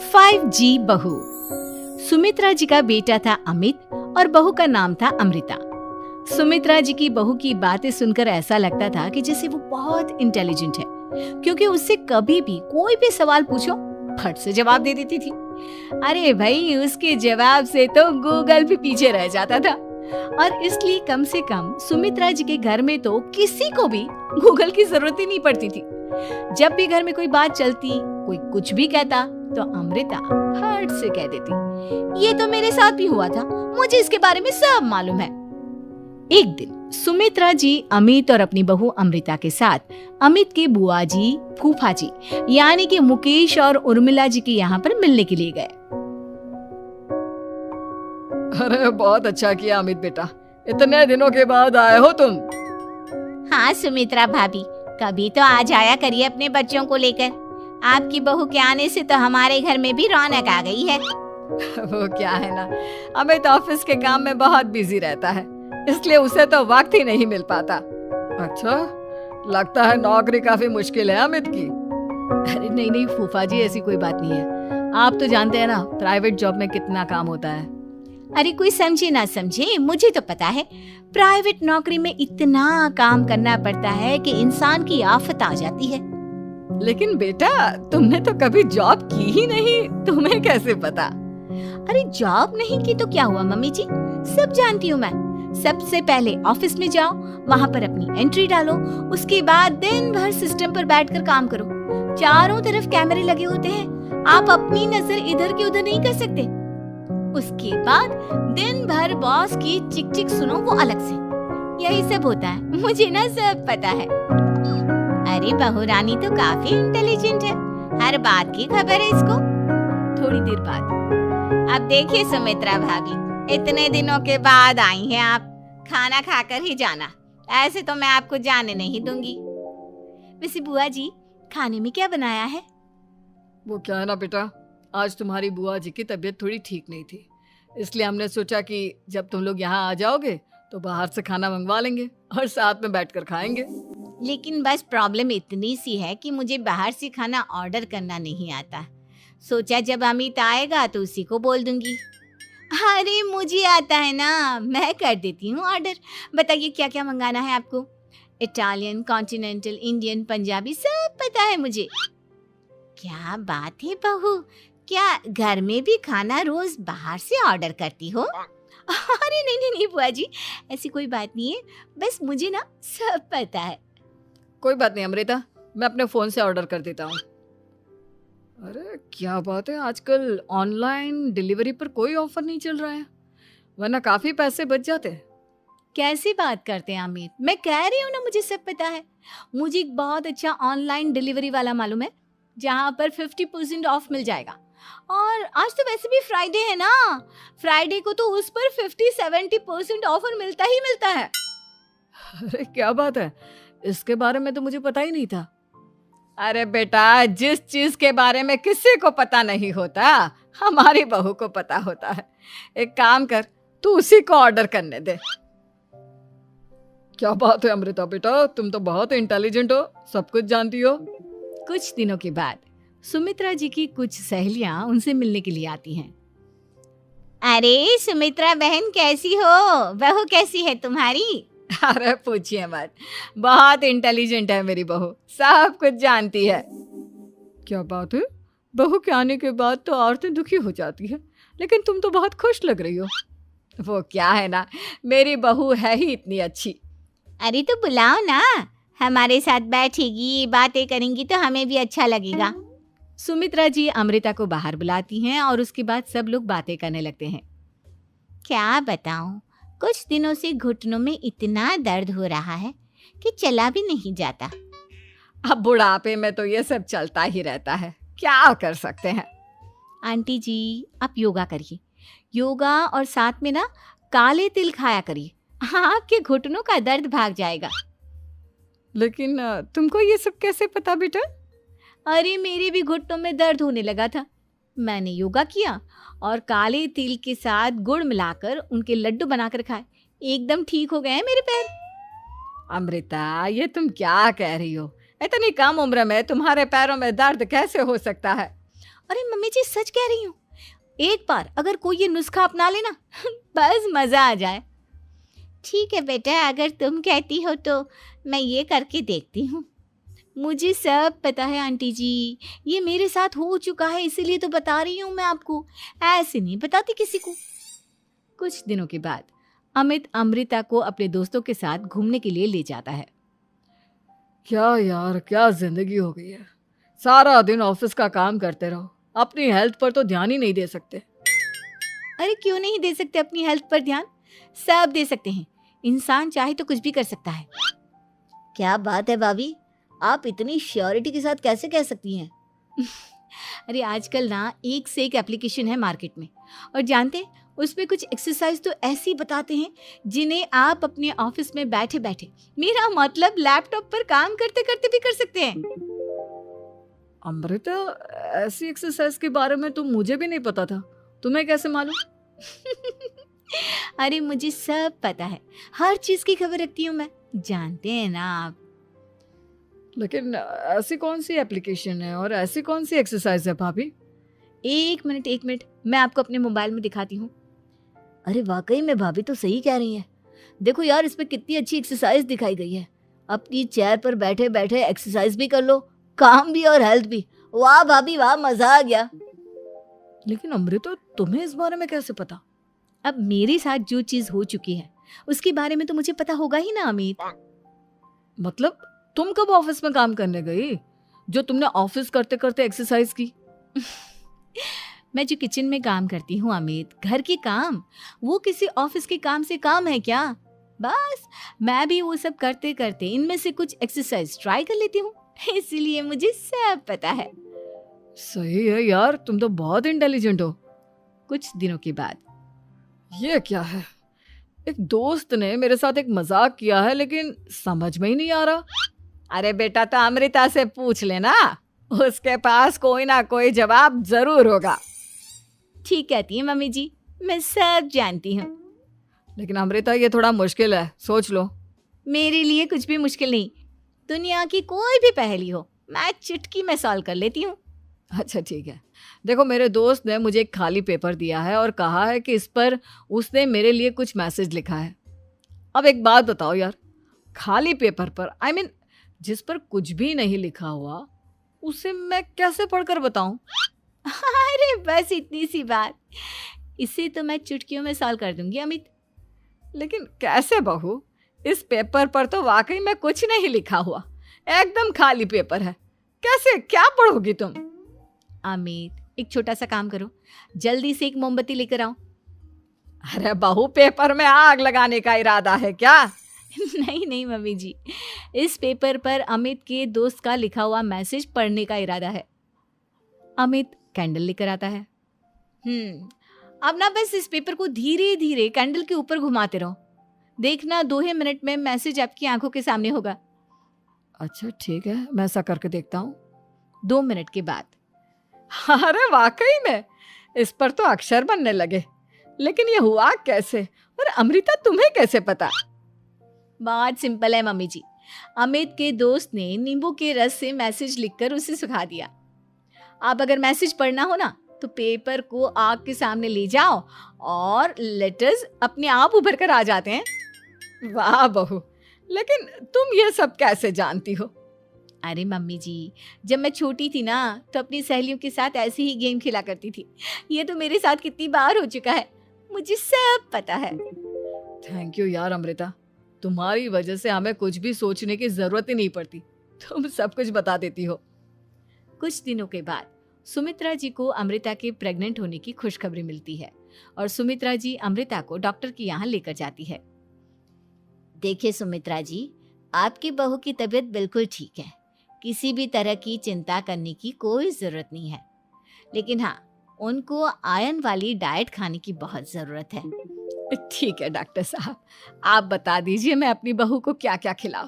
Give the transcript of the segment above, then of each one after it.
5G बहू। सुमित्रा जी का बेटा था अमित और बहू का नाम था अमृता। सुमित्रा जी की बहू की बातें सुनकर ऐसा लगता था कि जैसे वो बहुत इंटेलिजेंट है, क्योंकि उससे कभी भी कोई भी सवाल पूछो फट से जवाब दे देती थी। अरे भाई, उसके जवाब से तो गूगल भी पीछे रह जाता था। और इसलिए कम से कम सुमित्रा जी के घर में तो किसी को भी गूगल की जरूरत ही नहीं पड़ती थी। जब भी घर में कोई बात चलती, कोई कुछ भी कहता, तो अमृता फट से कह देती, ये तो मेरे साथ भी हुआ था, मुझे इसके बारे में सब मालूम है। एक दिन सुमित्रा जी अमित और अपनी बहू अमृता के साथ अमित के बुआ जी, फूफा जी यानी कि मुकेश और उर्मिला जी के यहाँ पर मिलने के लिए गए। अरे बहुत अच्छा किया अमित बेटा, इतने दिनों के बाद आए हो तुम। हाँ सुमित्रा भाभी, कभी तो आ जाया करिए अपने बच्चों को लेकर। आपकी बहू के आने से तो हमारे घर में भी रौनक आ गई है। वो क्या है ना, अमित ऑफिस के काम में बहुत बिजी रहता है, इसलिए उसे तो वक्त ही नहीं मिल पाता। अच्छा, लगता है नौकरी काफी मुश्किल है अमित की। अरे नहीं नहीं फूफा जी, ऐसी कोई बात नहीं है। आप तो जानते हैं ना प्राइवेट जॉब में कितना काम होता है। अरे कोई समझे ना समझे, मुझे तो पता है प्राइवेट नौकरी में इतना काम करना पड़ता है कि इंसान की आफत आ जाती है। लेकिन बेटा, तुमने तो कभी जॉब की ही नहीं, तुम्हें कैसे पता? अरे जॉब नहीं की तो क्या हुआ मम्मी जी, सब जानती हूँ मैं। सबसे पहले ऑफिस में जाओ, वहाँ पर अपनी एंट्री डालो, उसके बाद दिन भर सिस्टम पर बैठकर काम करो। चारों तरफ कैमरे लगे होते हैं, आप अपनी नजर इधर की उधर नहीं कर सकते। उसके बाद दिन भर बॉस की चिक चिक सुनो, वो अलग से। यही सब होता है, मुझे ना सब पता है। अरे बहू रानी तो काफी इंटेलिजेंट है, हर बात की खबर है इसको। थोड़ी देर बाद अब देखिए सुमित्रा भाभी, इतने दिनों के बाद आई हैं आप, खाना खाकर ही जाना, ऐसे तो मैं आपको जाने नहीं दूंगी। वैसे बुआ जी, खाने में क्या बनाया है? वो क्या है ना बेटा, आज तुम्हारी बुआ जी की तबीयत थोड़ी ठीक नहीं थी, इसलिए हमने सोचा कि जब तुम लोग यहाँ आ जाओगे तो बाहर से खाना मंगवा लेंगे और साथ में बैठकर खाएंगे। लेकिन बस प्रॉब्लम इतनी सी है कि मुझे बाहर से खाना ऑर्डर करना नहीं आता। सोचा जब अमित आएगा तो उसी को बोल दूंगी। अरे मुझे आता है ना, मैं कर देती हूँ ऑर्डर। बताइए क्या क्या मंगाना है आपको? इटालियन, कॉन्टिनेंटल, इंडियन, पंजाबी, सब पता है मुझे। क्या बात है बहू, क्या घर में भी खाना रोज बाहर से ऑर्डर करती हो? अरे नहीं नहीं नहीं बुआ जी, ऐसी कोई बात नहीं है, बस मुझे ना सब पता है। कोई बात नहीं अमृता, मैं अपने फोन से ऑर्डर कर देता हूँ। अरे क्या बात है, आजकल ऑनलाइन डिलीवरी पर कोई ऑफर नहीं चल रहा है, वरना काफी पैसे बच जाते। कैसी बात करते हैं अमित, मैं कह रही हूँ ना मुझे सब पता है। मुझे एक बहुत अच्छा ऑनलाइन डिलीवरी वाला मालूम है, जहाँ पर 50% ऑफ मिल जाएगा। और आज तो वैसे भी फ्राइडे है ना, फ्राइडे को तो उस पर 50-70% ऑफर मिलता ही मिलता है। अरे क्या बात है, इसके बारे में तो मुझे पता ही नहीं था। अरे बेटा, जिस चीज के बारे में किसी को पता नहीं होता, हमारी बहू को पता होता है। एक काम कर, तू उसी को ऑर्डर करने दे। क्या बात है अमृता बेटा, तुम तो बहुत इंटेलिजेंट हो, सब कुछ जानती हो। कुछ दिनों के बाद सुमित्रा जी की कुछ सहेलियां उनसे मिलने के लिए आती हैं। अरे सुमित्रा बहन कैसी हो, बहू कैसी है तुम्हारी? अरे पूछिए मत, बहुत इंटेलिजेंट है मेरी बहू, सब कुछ जानती है। क्या बात है, बहू के आने के बाद तो औरतें दुखी हो जाती है, लेकिन तुम तो बहुत खुश लग रही हो। वो क्या है ना, मेरी बहू है ही इतनी अच्छी। अरे तो बुलाओ ना, हमारे साथ बैठेगी, बातें करेंगी तो हमें भी अच्छा लगेगा। सुमित्रा जी अमृता को बाहर बुलाती हैं और उसके बाद सब लोग बातें करने लगते हैं। क्या बताऊं, कुछ दिनों से घुटनों में इतना दर्द हो रहा है कि चला भी नहीं जाता। अब बुढ़ापे में तो ये सब चलता ही रहता है, क्या कर सकते हैं। आंटी जी, आप योगा करिए, योगा और साथ में ना काले तिल खाया करिए, आपके घुटनों का दर्द भाग जाएगा। लेकिन तुमको ये सब कैसे पता बेटा? अरे मेरे भी घुटनों में दर्द होने लगा था, मैंने योगा किया और काले तिल के साथ गुड़ मिलाकर उनके लड्डू बनाकर खाए, एकदम ठीक हो गए हैं मेरे पैर। अमृता, ये तुम क्या कह रही हो, इतनी कम उम्र में तुम्हारे पैरों में दर्द कैसे हो सकता है? अरे मम्मी जी सच कह रही हूँ, एक बार अगर कोई ये नुस्खा अपना लेना बस मजा आ जाए। ठीक है बेटा, अगर तुम कहती हो तो मैं ये करके देखती हूँ। मुझे सब पता है आंटी जी, ये मेरे साथ हो चुका है, इसीलिए तो बता रही हूँ मैं आपको, ऐसे नहीं बताती किसी को। कुछ दिनों के बाद अमित अमृता को अपने दोस्तों के साथ घूमने के लिए ले जाता है। क्या यार, क्या जिंदगी हो गई है। सारा दिन ऑफिस का काम करते रहो, अपनी हेल्थ पर तो ध्यान ही नहीं दे सकते। अरे क्यों नहीं दे सकते अपनी हेल्थ पर ध्यान, सब दे सकते हैं। इंसान चाहे तो कुछ भी कर सकता है। क्या बात है भाभी, आप इतनी श्योरिटी के साथ कैसे कह सकती हैं? अरे आजकल ना एक से एक एप्लीकेशन है मार्केट में, और जानते हैं उसमें कुछ एक्सरसाइज तो ऐसी बताते हैं जिन्हें आप अपने ऑफिस में बैठे बैठे, मेरा मतलब लैपटॉप पर काम करते करते भी कर सकते हैं। अमृता, ऐसी एक्सरसाइज के बारे में तो मुझे भी नहीं पता था, तुम्हें कैसे मालूम? अरे मुझे सब पता है, हर चीज की खबर रखती हूँ मैं, जानते हैं ना आप। लेकिन ऐसी कौन सी एप्लीकेशन है और ऐसी कौन सी एक्सरसाइज है भाभी? एक मिनट, मैं आपको अपने मोबाइल में दिखाती हूँ। अरे वाकई में भाभी तो सही कह रही हैं। देखो यार, इसमें कितनी अच्छी एक्सरसाइज दिखाई गई है। अपनी चेयर पर बैठे बैठे एक्सरसाइज भी कर लो, काम भी और हेल्थ भी। वाह भाभी वाह, मजा आ गया। लेकिन अमृता, तुम्हें इस बारे में कैसे पता? अब मेरे साथ जो चीज हो चुकी है उसके बारे में तो मुझे पता होगा ही ना अमित। मतलब तुम कब ऑफिस में काम करने गई जो तुमने ऑफिस करते करते एक्सरसाइज की? मैं जो किचन में काम करती हूँ अमित, घर के काम, वो किसी ऑफिस के काम से काम है क्या? बस मैं भी वो सब करते करते इनमें से कुछ एक्सरसाइज ट्राई कर लेती हूँ, इसीलिए मुझे सब पता है। सही है यार, तुम तो बहुत इंटेलिजेंट हो। कुछ दिनों के बाद ये क्या है, एक दोस्त ने मेरे साथ एक मजाक किया है लेकिन समझ में ही नहीं आ रहा। अरे बेटा, तो अमृता से पूछ लेना, उसके पास कोई ना कोई जवाब जरूर होगा। ठीक कहती है मम्मी जी, मैं सब जानती हूँ। लेकिन अमृता, ये थोड़ा मुश्किल है, सोच लो। मेरे लिए कुछ भी मुश्किल नहीं, दुनिया की कोई भी पहेली हो मैं चुटकी में सॉल्व कर लेती हूँ। अच्छा ठीक है, देखो मेरे दोस्त ने मुझे एक खाली पेपर दिया है और कहा है कि इस पर उसने मेरे लिए कुछ मैसेज लिखा है। अब एक बात बताओ यार, खाली पेपर पर, I mean, जिस पर कुछ भी नहीं लिखा हुआ, उसे मैं कैसे पढ़कर बताऊं? अरे बस इतनी सी बात, इसे तो मैं चुटकियों में सॉल्व कर दूंगी अमित। लेकिन कैसे बहू, इस पेपर पर तो वाकई में कुछ नहीं लिखा हुआ, एकदम खाली पेपर है, कैसे, क्या पढ़ोगी तुम? अमित, एक छोटा सा काम करो, जल्दी से एक मोमबत्ती लेकर आओ। अरे बहू, पेपर में आग लगाने का इरादा है क्या? नहीं मम्मी जी, इस पेपर पर अमित के दोस्त का लिखा हुआ मैसेज पढ़ने का इरादा है। अमित कैंडल लेकर आता है। अब ना बस इस पेपर को धीरे धीरे कैंडल के ऊपर घुमाते रहो, देखना 2 ही मिनट में मैसेज आपकी आंखों के सामने होगा। अच्छा ठीक है, मैं ऐसा करके देखता हूँ। 2 मिनट के बाद, अरे वाकई में इस पर तो अक्षर बनने लगे, लेकिन ये हुआ कैसे? और अमृता, तुम्हें कैसे पता? बहुत सिंपल है मम्मी जी, अमित के दोस्त ने नींबू के रस से मैसेज लिखकर उसे सुखा दिया। अब अगर मैसेज पढ़ना हो ना तो पेपर को आग के सामने ले जाओ और लेटर्स अपने आप उभर कर आ जाते हैं। वाह बहू, लेकिन तुम ये सब कैसे जानती हो? अरे मम्मी जी, जब मैं छोटी थी ना तो अपनी सहेलियों के साथ ऐसे ही गेम खेला करती थी। ये तो मेरे साथ कितनी बार हो चुका है, मुझे सब पता है। थैंक यू यार अमृता, तुम्हारी वजह से हमें कुछ भी सोचने की जरूरत ही नहीं पड़ती, तुम सब कुछ बता देती हो। कुछ दिनों के बाद सुमित्रा जी को अमृता के प्रेग्नेंट होने की खुशखबरी मिलती है और सुमित्रा जी अमृता को डॉक्टर के यहाँ लेकर जाती है। देखिए सुमित्रा जी, आपकी बहू की तबीयत बिल्कुल ठीक है, किसी भी तरह की चिंता करने की कोई जरूरत नहीं है, लेकिन हाँ, उनको आयरन वाली डाइट खाने की बहुत जरूरत है। ठीक है डॉक्टर साहब, आप बता दीजिए मैं अपनी बहू को क्या क्या खिलाऊं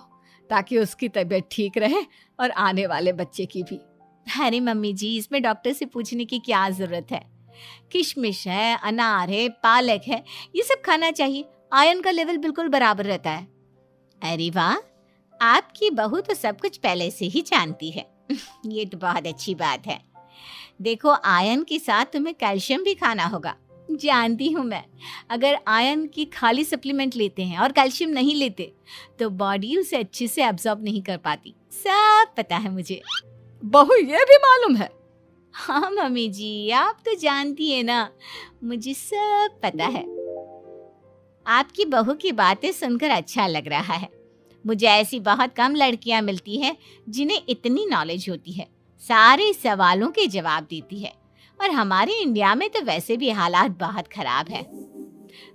ताकि उसकी तबीयत ठीक रहे और आने वाले बच्चे की भी। अरे मम्मी जी, इसमें डॉक्टर से पूछने की क्या जरूरत है, किशमिश है, अनार है, पालक है, ये सब खाना चाहिए, आयरन का लेवल बिल्कुल बराबर रहता है। अरे वाह, आपकी बहू तो सब कुछ पहले से ही जानती है। ये तो बहुत अच्छी बात है। देखो, आयरन के साथ तुम्हें कैल्शियम भी खाना होगा। जानती हूँ मैं, अगर आयरन की खाली सप्लीमेंट लेते हैं और कैल्शियम नहीं लेते तो बॉडी उसे अच्छे से एब्जॉर्ब नहीं कर पाती। सब पता है मुझे। बहू ये भी मालूम है? हाँ मम्मी जी, आप तो जानती है ना, मुझे सब पता है। आपकी बहू की बातें सुनकर अच्छा लग रहा है। मुझे ऐसी बहुत कम लड़कियां मिलती हैं जिन्हें इतनी नॉलेज होती है, सारे सवालों के जवाब देती है। और हमारे इंडिया में तो वैसे भी हालात बहुत खराब है।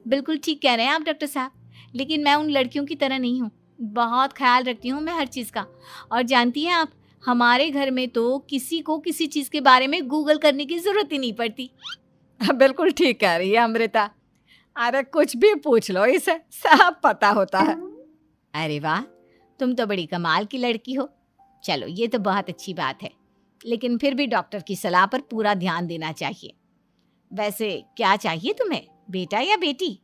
बिल्कुल ठीक कह रहे हैं आप डॉक्टर साहब, लेकिन मैं उन लड़कियों की तरह नहीं हूँ। बहुत ख्याल रखती हूँ मैं हर चीज़ का। और जानती हैं आप, हमारे घर में तो किसी को किसी चीज़ के बारे में गूगल करने की ज़रूरत ही नहीं पड़ती। बिल्कुल ठीक कह रही है अमृता। अरे कुछ भी पूछ लो, इसे सब पता होता है। अरे वाह, तुम तो बड़ी कमाल की लड़की हो। चलो, ये तो बहुत अच्छी बात है, लेकिन फिर भी डॉक्टर की सलाह पर पूरा ध्यान देना चाहिए। वैसे क्या चाहिए तुम्हें, बेटा या बेटी?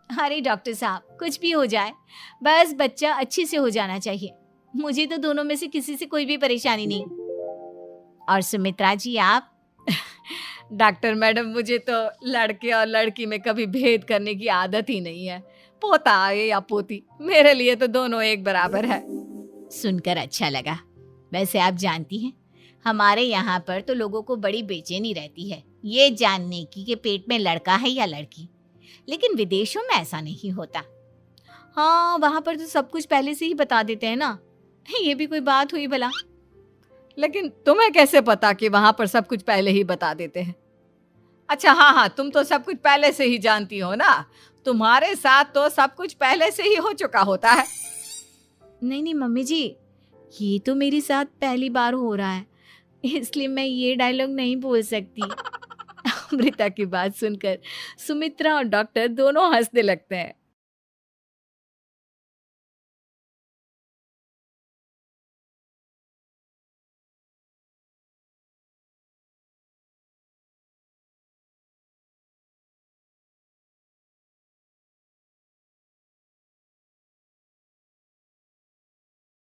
अरे डॉक्टर साहब, कुछ भी हो जाए, बस बच्चा अच्छे से हो जाना चाहिए। मुझे तो दोनों में से किसी से कोई भी परेशानी नहीं। और सुमित्रा जी, आप? डॉक्टर मैडम, मुझे तो लड़के और लड़की में कभी भेद करने की आदत ही नहीं है। पोता आए या पोती, मेरे लिए तो दोनों एक बराबर है। सुनकर अच्छा लगा। वैसे आप जानती हैं, हमारे यहाँ पर तो लोगों को बड़ी बेचैनी रहती है ये जानने की कि पेट में लड़का है या लड़की, लेकिन विदेशों में ऐसा नहीं होता। हाँ, वहाँ पर तो सब कुछ पहले से ही बता देते हैं ना। ये भी कोई बात हुई भला? लेकिन तुम्हें कैसे पता कि वहां पर सब कुछ पहले ही बता देते हैं? अच्छा हाँ, तुम तो सब कुछ पहले से ही जानती हो ना। तुम्हारे साथ तो सब कुछ पहले से ही हो चुका होता है। नहीं मम्मी जी, ये तो मेरे साथ पहली बार हो रहा है, इसलिए मैं ये डायलॉग नहीं बोल सकती। अमृता की बात सुनकर सुमित्रा और डॉक्टर दोनों हंसने लगते हैं।